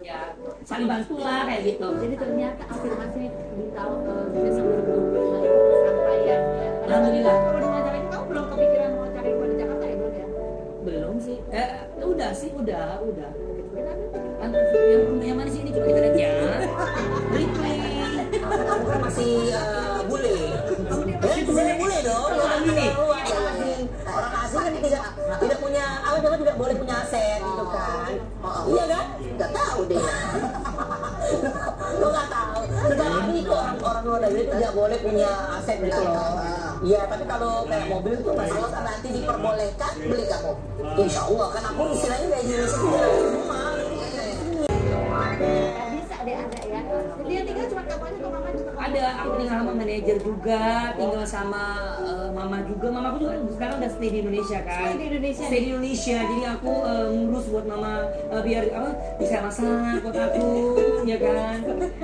ya saling bantu lah kayak gitu. Jadi ternyata afirmasi di tahun Desember 2025 itu kesampaian ya. Alhamdulillah. Kalau di Majalengka kamu belum kepikiran mau cari rumah di Jakarta ya belum ya? Belum sih. Udah sih, udah. Kita Yang mana sih ini coba kita lihat ya. Replay. Aku kan masih bule. masih Bule dong. Orang ini. Orang asing kan tidak punya tidak boleh punya aset gitu kan. Iya kan? Nggak tahu deh. Lo nggak tahu. Sekarang ini kok orang luar negeri itu tidak boleh punya aset gitu loh. Iya, tapi kalau kayak mobil tuh masih kalau nanti diperbolehkan beli kamu. Insya Allah kan aku istilahnya kayak gini sih rumah. bisa deh ada ya. Dia tinggal cuma kamu aja atau mama juga? Ada, aku tinggal sama manajer juga, tinggal sama mama juga. Mamaku juga sekarang udah stay di Indonesia kan. Stay di Indonesia. Stay di Indonesia. Jadi aku ngurus buat mama biar bisa masak buat aku, ya kan.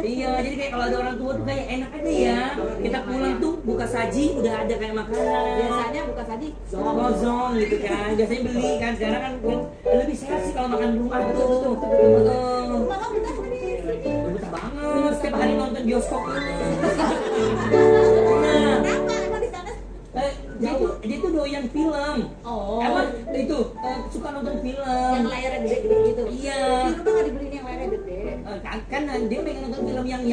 Iya, jadi kayak kalau ada orang tua tuh kayak enak aja ya. Kita pulang tuh buka saji udah ada kayak makanan. Biasanya buka saji Zong gitu kan. Biasanya beli kan. Sekarang kan lebih sehat sih kalau makan di rumah tuh. mama betah tadi. Betah banget. Setiap hari nonton bioskop tuh. Nah, Kenapa emang di sana? dia tuh doyan film. Oh. Emang itu suka nonton film. Yang layarnya gede-gede gitu. Iya. Di rumah nggak dibeliin yang layarnya gede. Kan dia pengen nonton film yang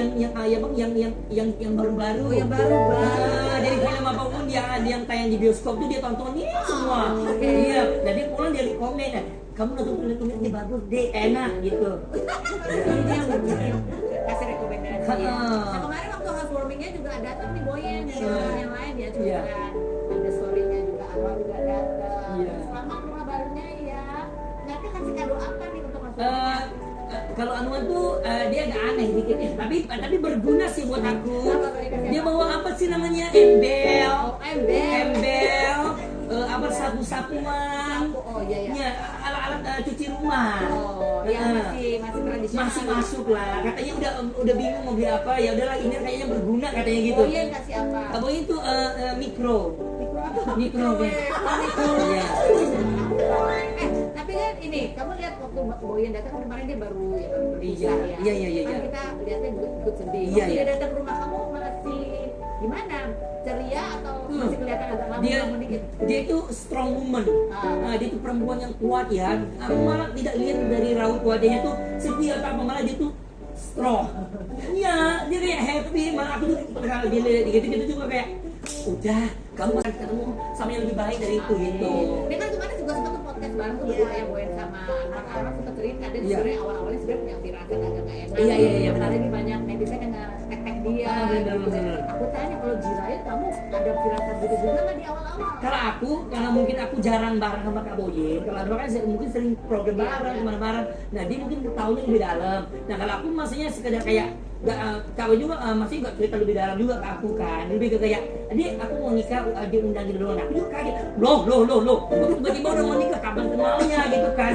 baru-baru. Oh, yang baru. Jadi film apapun yang tayang di bioskop tuh dia tontonin semua. Oke. Iya. Dan dia pulang dia komen, kamu nonton film ini bagus deh, enak gitu. Ini yang bikin kasih rekomendasi. Ha-ha. Nah kemarin waktu housewarmingnya juga datang nih Boyen yang lain ya juga Iya. kan. Ada storynya juga Anwar juga datang. Iya. Selamat rumah barunya ya. Nanti kasih kado apa nih untuk Eh, housewarmingnya? kalau Anwar tuh dia agak aneh dikit ya, tapi berguna sih buat aku. Dia bawa apa sih namanya, embel, Oh, embel. apa sapu-sapuan, Oh iya ya. ya alat-alat cuci rumah. Oh, yang masih tradisional. Masih masuk lah. Katanya udah bingung mau beli apa, ya udahlah ini kayaknya berguna katanya gitu. Boyen kasih apa? Apa itu mikro. Mikro apa? Mikro, Microwave. ya. Oh, microwave. Iya. Tapi kan ini, kamu lihat waktu Boyen datang kan kemarin dia baru ya berpisah ya. Iya. Kan kita lihatnya juga ikut sedih. Iya, Waktu iya. dia datang ke rumah kamu masih gimana? Ceria atau masih kelihatan agak dia lama dikit? dia itu strong woman. Dia itu perempuan yang kuat ya. Aku malah tidak lihat dari raut wajahnya tuh sedih atau apa, malah dia tuh strong. Iya, dia kayak happy. Malah aku tuh kalau dia lihat gitu juga kayak udah, kamu akan ketemu sama yang lebih baik dari itu gitu. Dia kan kemarin juga sempat tuh podcast bareng tuh berdua ya Boyen sama anak-anak sempat cerita dia Iya. sebenarnya awal-awalnya sebenarnya punya firasat agak nggak enak. Iya, Karena ini banyak netizen yang nge-tag dia. Bener. Aku tanya kalau Jirail kamu ada firasat gitu juga nggak di awal-awal? Karena mungkin aku jarang bareng sama Kak Boyen. Kalau Anwar kan mungkin sering program bareng, kemana-mana. Nah dia mungkin tahunya lebih dalam. Nah kalau aku maksudnya sekedar kayak Kak Boyen juga masih nggak cerita lebih dalam juga ke aku kan. Lebih ke kayak, aku mau nikah, dia undang gitu doang. Nah, aku juga kaget. Loh. Tiba-tiba udah mau nikah, kapan kenalnya gitu kan.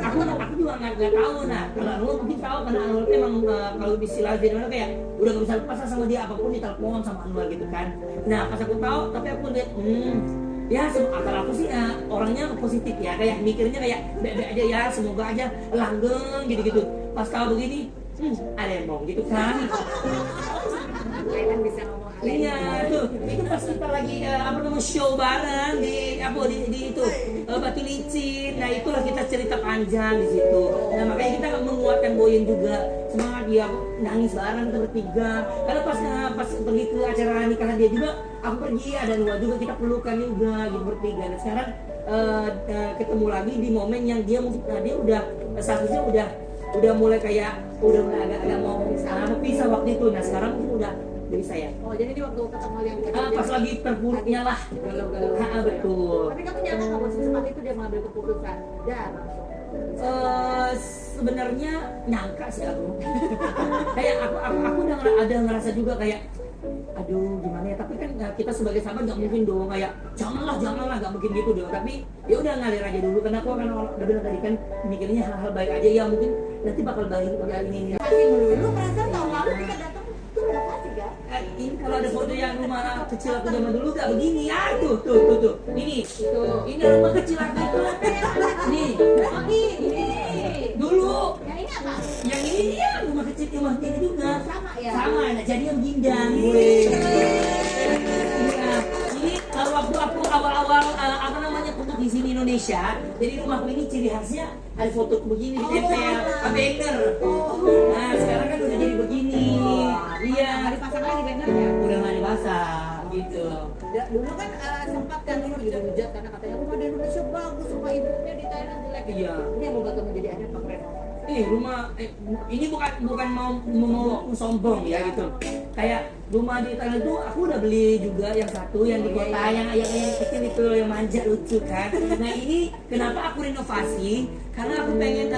Aku juga nggak tahu. Nah kalau Anwar mungkin tahu karena Anwar tuh emang kalau istilah dia mana kayak udah nggak bisa lepas sama dia, apapun ditelepon sama Anwar gitu kan. Nah pas aku tahu, tapi aku lihat ya akal aku sih orangnya positif ya, kayak mikirnya kayak bebe aja ya, semoga aja langgeng gitu-gitu. Pas tahu begini, ada yang mau gitu kan. Kalian bisa ngomong Iya itu pas kita lagi show bareng di itu Batu Licin. Nah itulah kita cerita panjang di situ. Nah makanya kita menguatkan Boyen juga, semangat dia, nangis bareng kita bertiga. Karena pas pergi ke acara nikahan dia juga, aku pergi, ada Nuah juga, kita pelukan juga gitu bertiga. Dan sekarang ketemu lagi di momen yang dia mungkin dia udah statusnya udah mulai kayak udah agak mau pisah waktu itu. Nah sekarang mungkin udah bisa ya. Oh jadi di waktu ketemu yang Pas lagi terburuknya lah. galau-galau. Betul. Tapi kamu nyangka nggak waktu sempat itu dia mengambil keputusan dan langsung. Sebenarnya nyangka sih aku. Kayak aku udah ada ngerasa juga kayak aduh gimana ya, tapi kan kita sebagai sahabat nggak mungkin dong kayak janganlah nggak mungkin gitu dong, tapi ya udah ngalir aja dulu karena aku kan udah bilang tadi kan mikirnya hal-hal baik aja ya, mungkin nanti bakal baik ini. Kasih dulu perasaan tahun lalu kita datang tuh udah kasih kan? Ini kalau ada foto yang rumah kecil aku zaman dulu gak begini ya, tuh ini rumah kecil aku itu nih Oh ini dulu yang ini Kak? Yang ini ya rumah kecil rumah ini juga. Sama ya? Sama, nah jadi yang gindang. Iya, ini waktu aku awal-awal apa namanya untuk di sini Indonesia, jadi rumahku ini ciri khasnya ada foto begini ditempel, banner. Nah sekarang kan udah jadi begini. Iya. Nggak dipasang lagi bannernya. Udah nggak dipasang gitu. Dulu kan sempat kan dulu dihujat karena katanya rumah di Indonesia bagus, rumah ibunya di Thailand jelek. Iya. Ini yang membuat kamu jadi ada pengrenovasi. Ini bukan mau sombong ya gitu. Kayak rumah di Thailand tuh aku udah beli juga yang satu yang di kota yang kecil itu yang manja lucu kan. Nah ini kenapa aku renovasi? Karena aku pengen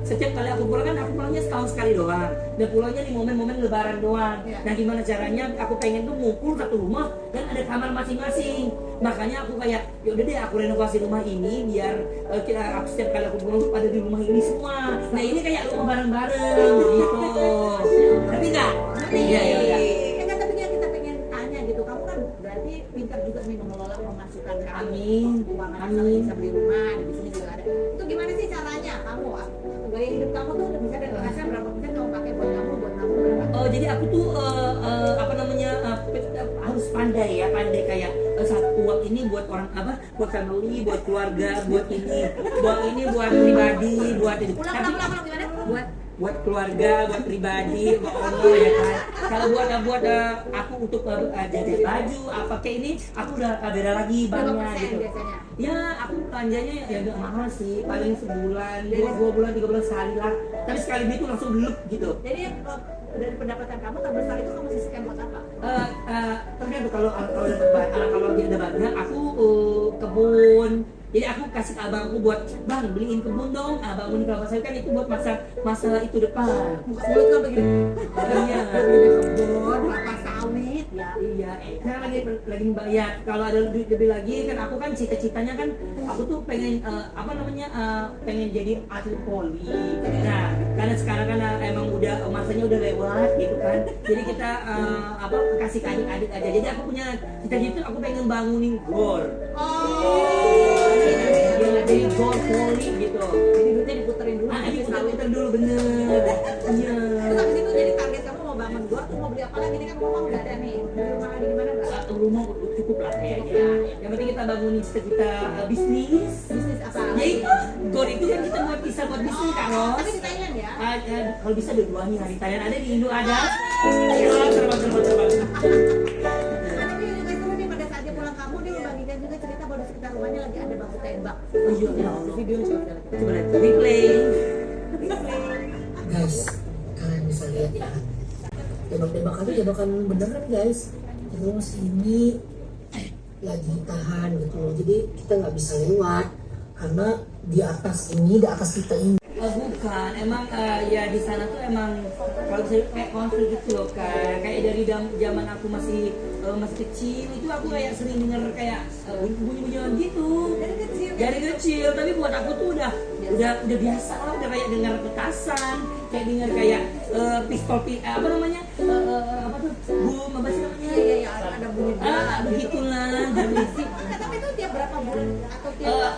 setiap kali aku pulang kan aku pulangnya setahun sekali doang. Dan pulangnya di momen-momen lebaran doang. Nah gimana caranya? Aku pengen tuh ngumpul satu rumah dan ada kamar masing-masing. Makanya aku kayak yaudah deh aku renovasi rumah ini biar aku setiap kali aku pulang tuh pada di rumah ini semua. Nah ini kayak rumah bareng-bareng gitu. Tapi enggak? Iya ya udah. Kan tapi kita pengen tanya gitu, kamu kan berarti pintar juga nih mengelola pemasukan kamu. Amin. Keuangan Amin. kamu bisa beli rumah, di sini juga ada. Itu gimana sih caranya kamu? Gaya hidup kamu tuh bisa dari rasa berapa persen kamu pakai buat kamu berapa? Oh jadi aku tuh apa namanya harus pandai kayak satu uang ini buat orang apa, buat family, buat keluarga, buat ini buat pribadi, buat ini. Ulang gimana? Buat keluarga, buat pribadi, buat Allah ya kan. Kalau buat aku untuk jajan baju, apa kayak ini, aku udah beda lagi Berapa banknya persen gitu. biasanya? Ya aku belanjanya ya nggak mahal sih, paling sebulan, 2 bulan, 3 bulan sekali lah. Tapi sekali itu langsung beluk gitu. Jadi dari pendapatan kamu terbesar itu kamu sisihkan buat apa? Tergantung kalau dia ada banyak, aku kebun. Jadi aku kasih ke abangku buat bang beliin kebun dong. Abang ini kalau saya kan itu buat masa itu depan. Mulut kan begini. Iya. Kebun, kelapa sawit ya. Iya, saya lagi membayar. Kalau ada duit lebih lagi kan aku kan cita-citanya kan aku tuh pengen pengen jadi atlet poli. Nah, karena sekarang kan emang udah masanya udah lewat gitu kan. Jadi kita kasih ke adik-adik aja. Jadi aku punya cita-cita aku pengen bangunin gor. Jadi gor poli gitu. Jadi duitnya diputerin dulu. Diputer dulu bener. Iya. Terus habis itu jadi target kamu mau bangun gor tuh mau beli apa lagi? Ini kan rumah udah ada nih. Beli rumah lagi gimana nggak? Satu rumah cukup lah kayaknya. Yang penting kita bangunin cita-cita bisnis. Bisnis apa? Ya itu, gor itu kan kita bisa buat bisnis kan, Ros? Tapi di Thailand ya? Kalau bisa dua-duanya, di Thailand ada, di Indo ada. Ya, terbang. Tapi juga seru nih pada saat dia pulang kamu dia membagikan juga cerita bahwa di sekitar rumahnya lagi ada baku tembak. Oh iya, ya Allah. Video coba lihat. Replay. Guys, kalian bisa lihat ya. Tembak-tembakan itu tembakan beneran guys. Terus ini lagi tahan gitu loh. Jadi kita nggak bisa lewat karena di atas kita ini. Bukan, emang ya di sana tuh emang kalau saya kayak konflik gitu loh kan. Kayak dari zaman aku masih kecil itu aku kayak sering denger kayak bunyi-bunyian gitu. Dari kecil, tapi buat aku tuh udah biasa lah, udah kayak dengar petasan, kayak dengar kayak pistol apa namanya? Apa tuh? Boom apa sih namanya? Iya, ada bunyi. Begitulah. Tapi itu tiap berapa bulan atau tiap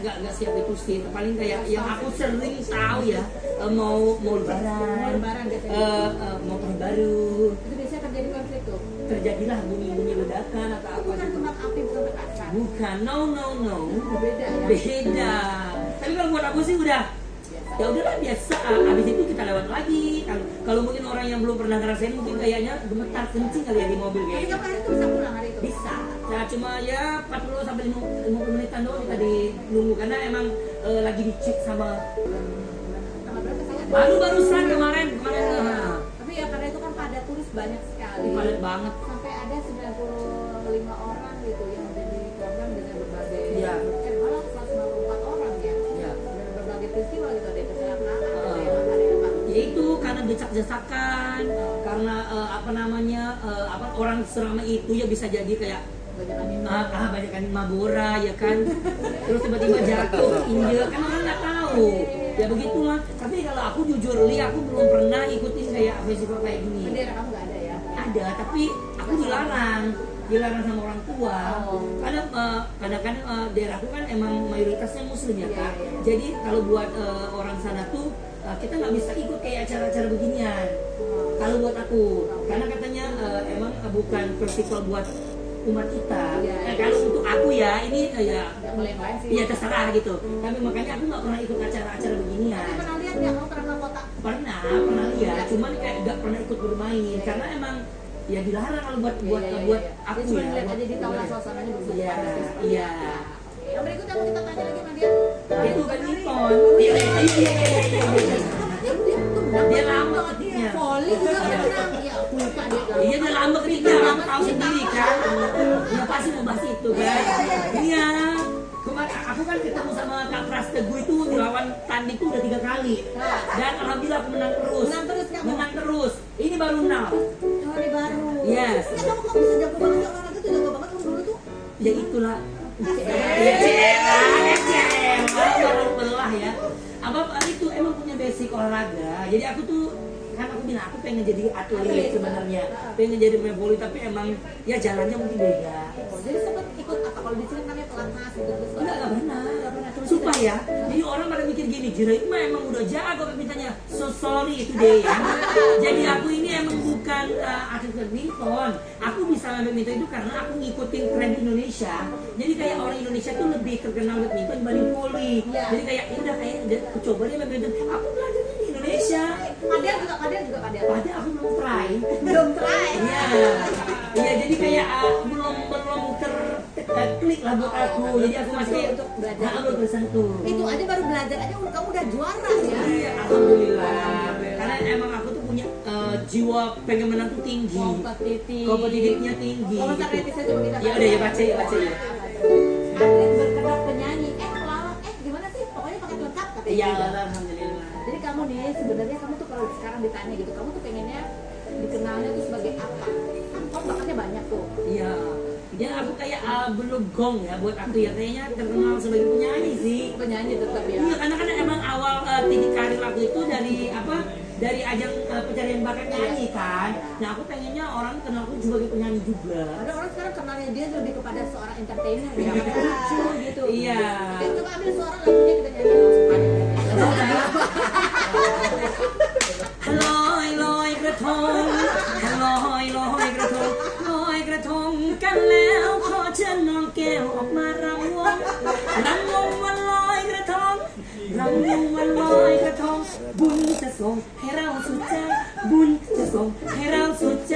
Enggak siap itu sih. Paling kayak yang aku sering tahu ya mau lebaran biasanya. mau tahun baru Itu biasanya terjadi konflik tuh. terjadilah bunyi ledakan atau apa Bukan gitu. kembang api, bukan petasan. Bukan, no. Beda ya. Beda. Tapi kalau buat aku sih udah ya udahlah biasa. Abis itu kita lewat lagi. Kalau mungkin orang yang belum pernah ngerasain mungkin kayaknya gemetar kencing kali ya di mobil Tapi kayaknya. kamu hari itu bisa pulang hari itu? Bisa. Nah, cuma ya 40 sampai 50 menitan doang kita nunggu karena emang lagi dicek sama Tanggal berapa sih? barusan kemarin. Tapi ya karena itu kan pada turis banyak sekali. Padat banget. Sampai ada 95 orang gitu yang menjadi korban dengan berbagai Iya. malah 194 orang ya. Ya. Dengan berbagai peristiwa gitu, ada kecelakaan, ada yang apa. Ya itu karena decak-desakan, karena orang seramai itu ya bisa jadi kayak banyak kan mabora ya kan, terus tiba-tiba jatuh injek kan orang nggak tahu ya begitulah. Tapi kalau aku jujur aku belum pernah ikutin kayak festival kayak gini. Bendera kamu nggak ada ya? Ada, tapi aku dilarang sama orang tua. Karena kadang-kadang daerahku kan emang mayoritasnya muslim ya kak. Jadi kalau buat orang sana tuh kita nggak bisa ikut kayak acara-acara beginian. Kalau buat aku, karena katanya emang bukan festival buat umat kita. Kalau untuk aku ya ini ya Lain-lain sih. ya terserah gitu. Tapi makanya aku nggak pernah ikut acara-acara beginian. Tapi pernah lihat nggak? Kamu pernah ke kota? Pernah lihat, cuman kayak nggak pernah ikut bermain karena emang ya dilarang kalau buat aku Dia cuma ya. lihat aja di taula suasananya bagus. Iya, iya. Yang berikutnya mau kita tanya lagi sama dia. Itu badminton. Iya. Dia lama ketiknya. Volley juga menang. Ya, aku lupa dia. Iya dia lama ketiknya, kamu tahu sendiri kan. Ya pasti mau bahas itu kan. Iya. Kemarin aku kan ketemu sama Kak Pras Teguh itu di lawan tanding itu udah 3 kali. Dan alhamdulillah aku menang terus. Menang terus kamu? Menang terus. Ini baru now. Oh, ini baru. Yes. Ya kamu kok bisa jago banget olahraga tuh, jago banget kamu dulu tuh. Ya itulah. Ya baru belah ya. Apa itu emang punya basic olahraga. Jadi aku tuh kan aku bilang aku pengen jadi atlet sebenarnya, pengen jadi pemain voli tapi emang ya jalannya mungkin beda. Oh, jadi sempat ikut apa kalau di sini namanya pelatnas gitu terus. Enggak benar. Sumpah ya. Jadi orang pada mikir gini, Jeraik mah emang udah jago badmintonnya. So sorry itu deh ya. Jadi aku ini emang bukan atlet badminton. Aku bisa main badminton itu karena aku ngikutin tren Indonesia. Jadi kayak orang Indonesia tuh lebih terkenal badminton dibanding voli. Jadi kayak ya udah kayak aku coba deh main badminton. Aku belajar di Indonesia. Padahal juga. Padahal aku belum try. Belum try. Iya. Iya jadi kayak belum klik lah buat aku. Jadi aku masih Untuk belajar. belum tersentuh. Itu aja baru belajar aja kamu udah juara ya. Iya, alhamdulillah. Karena emang aku tuh punya jiwa pengen menang tuh tinggi. Kompetitifnya tinggi. Kalau Gitu. netizen coba kita. Ya udah ya baca ya. Atlet berkedok penyanyi. Pelawak. Gimana sih? Pokoknya pakai lengkap katanya. Iya, juga. alhamdulillah. Jadi kamu nih sebenarnya kamu tuh kalau sekarang ditanya gitu, kamu tuh pengennya dikenalnya tuh sebagai apa? Kan kamu bakatnya banyak tuh. Iya. Dia aku kayak belum gong ya buat aku ya kayaknya terkenal sebagai penyanyi sih. Penyanyi tetap ya. Iya karena kan emang awal titik karir aku itu dari apa? Dari ajang pencarian bakat nyanyi kan. Nah aku pengennya orang kenal aku sebagai penyanyi juga. Ada orang sekarang kenalnya dia lebih kepada seorang entertainer ya, lucu gitu. Iya. Coba ambil suara lagunya kita nyanyi langsung. Loiลอยกระทงลอยลอยกระทงลอยกระทงกันแล้วขอเชิญน้องแก้วออกมารำวงวันลอยกระทงรำวงวันลอยกระทงบุญจะส่งให้เราสุดใจบุญจะส่งให้เราสุดใจ